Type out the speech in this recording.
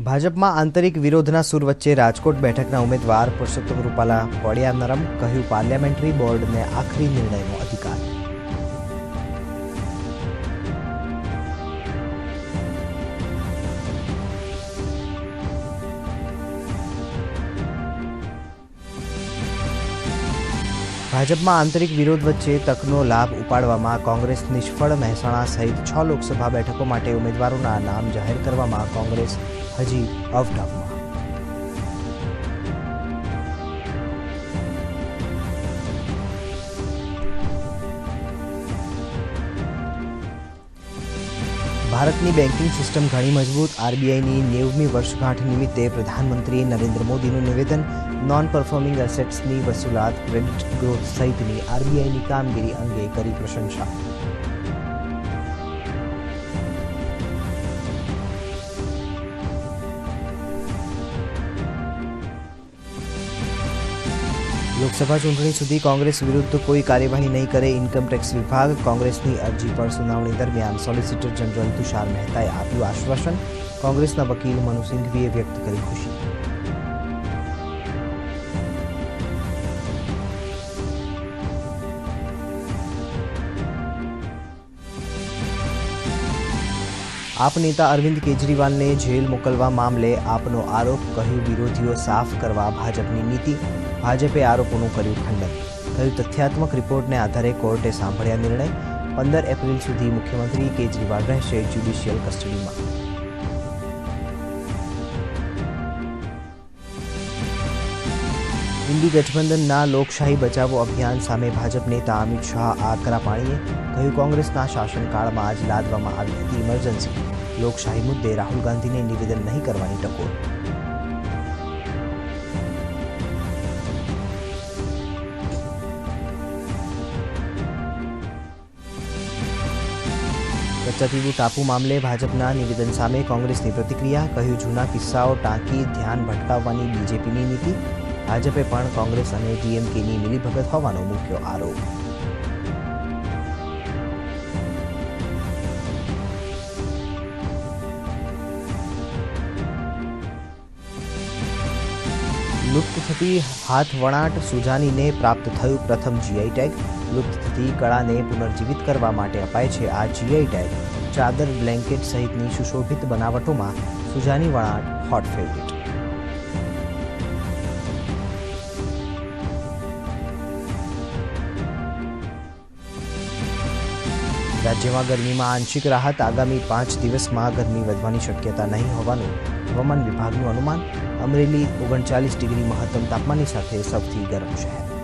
ભાજપમાં આંતરિક વિરોધના સૂર વચ્ચે રાજકોટ બેઠકના ઉમેદવાર પુરુષોત્તમ રૂપાલા પડ્યા નરમ, કહ્યું પાર્લામેન્ટરી બોર્ડને આખરી નિર્ણયનો અધિકાર। ભાજપમાં આંતરિક વિરોધ વચ્ચે તકનો લાભ ઉપાડવામાં કોંગ્રેસ નિષ્ફળ, મહેસાણા સહિત 6 લોકસભા બેઠકો માટે ઉમેદવારોના નામ જાહેર કરવામાં કોંગ્રેસ હજી અવઢવમાં। ભારતની બેન્કિંગ સિસ્ટમ ઘણી મજબૂત, આરબીઆઈની 90મી વર્ષગાંઠ નિમિત્તે પ્રધાનમંત્રી નરેન્દ્ર મોદીનું નિવેદન। નોન પરફોર્મિંગ એસેટ્સની વસૂલાત, ક્રેડિટ ગ્રોથ સહિતની આરબીઆઈની કામગીરી અંગે કરી પ્રશંસા। લોકસભા ચૂંટણી સુધી કોંગ્રેસ વિરુદ્ધ કોઈ કાર્યવાહી નહીં કરે ઇન્કમ ટેક્સ વિભાગ। કોંગ્રેસની અરજી પર સુનાવણી દરમિયાન સોલિસિટર જનરલ તુષાર મહેતાએ આપ્યું આશ્વાસન। કોંગ્રેસના વકીલ મનુ સિંઘવીએ વ્યક્ત કરી ખુશી। આપ નેતા અરવિંદ કેજરીવાલને જેલ મોકલવા મામલે આપનો આરોપ, કહ્યું વિરોધીઓ સાફ કરવા ભાજપની નીતિ। ભાજપે આરોપોનું કર્યું ખંડન, કહ્યું તથ્યાત્મક રિપોર્ટને આધારે કોર્ટે સાંભળ્યા નિર્ણય। 15 એપ્રિલ સુધી મુખ્યમંત્રી કેજરીવાલ રહેશે જ્યુડિશિયલ કસ્ટડીમાં। ઇન્ડી ગઠબંધનના લોકશાહી બચાવો અભિયાન સામે ભાજપ નેતા અમિત શાહ આકરા પાણીએ, કહ્યું કોંગ્રેસના શાસનકાળમાં જ લાદવામાં આવી હતી ઇમરજન્સી। લોકશાહી મુદ્દે રાહુલ ગાંધીને નિવેદન નહીં કરવાની ટકોર। કચ્છાતીવું ટાપુ મામલે ભાજપના નિવેદન સામે કોંગ્રેસની પ્રતિક્રિયા, કહ્યું જૂના કિસ્સાઓ ટાંકી ધ્યાન ભટકાવવાની બીજેપીની નીતિ। ભાજપે પણ કોંગ્રેસ અને ડીએમકેની મિલીભગત હોવાનો મૂક્યો આરોપ। લુપ્ત થતી હાથવણાટ સુજાનીને પ્રાપ્ત થયું પ્રથમ જીઆઈ ટેગ। લુપ્ત થતી કળાને પુનર્જીવિત કરવા માટે અપાય છે આ જીઆઈ ટેગ। ચાદર, બ્લેન્કેટ સહિતની સુશોભિત બનાવટોમાં સુજાની વણાટ હોટ ફેવરિટ। રાજ્યમાં ગરમીમાં આંશિક રાહત, આગામી 5 દિવસમાં ગરમી વધવાની શક્યતા નહીં હોવાનું હવામાન વિભાગનું અનુમાન। અમરેલી 39 ડિગ્રી મહત્તમ તાપમાનની સાથે સૌથી ગરમ શહેર।